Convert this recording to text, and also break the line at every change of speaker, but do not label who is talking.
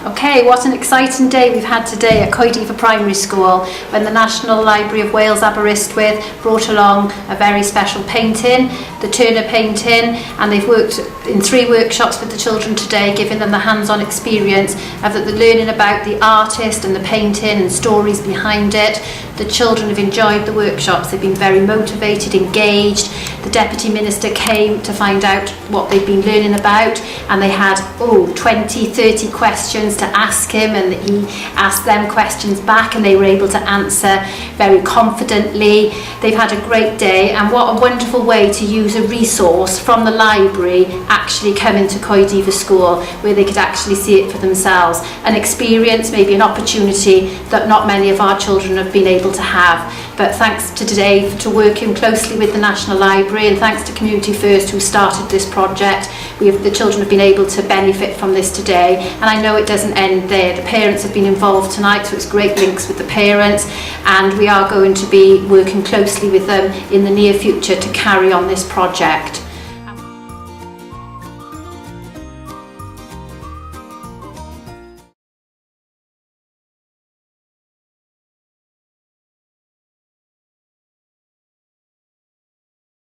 Okay, what an exciting day we've had today at Coed Primary School when the National Library of Wales Aberystwyth brought along a very special painting, the Turner painting, and they've worked in 3 workshops with the children today, giving them the hands-on experience of the learning about the artist and the painting and stories behind it. The children have enjoyed the workshops, they've been very motivated, engaged. The Deputy Minister came to find out what they've been learning about, and they had 20-30 questions to ask him, and he asked them questions back and they were able to answer very confidently. They've had a great day, and what a wonderful way to use a resource from the library actually coming to Coed School where they could actually see it for themselves. An experience, maybe an opportunity that not many of our children have been able to have. But thanks to today to working closely with the National Library, and thanks to Community First who started this project, the children have been able to benefit from this today. And I know it doesn't end there. The parents have been involved tonight, so it's great links with the parents, and we are going to be working closely with them in the near future to carry on this project.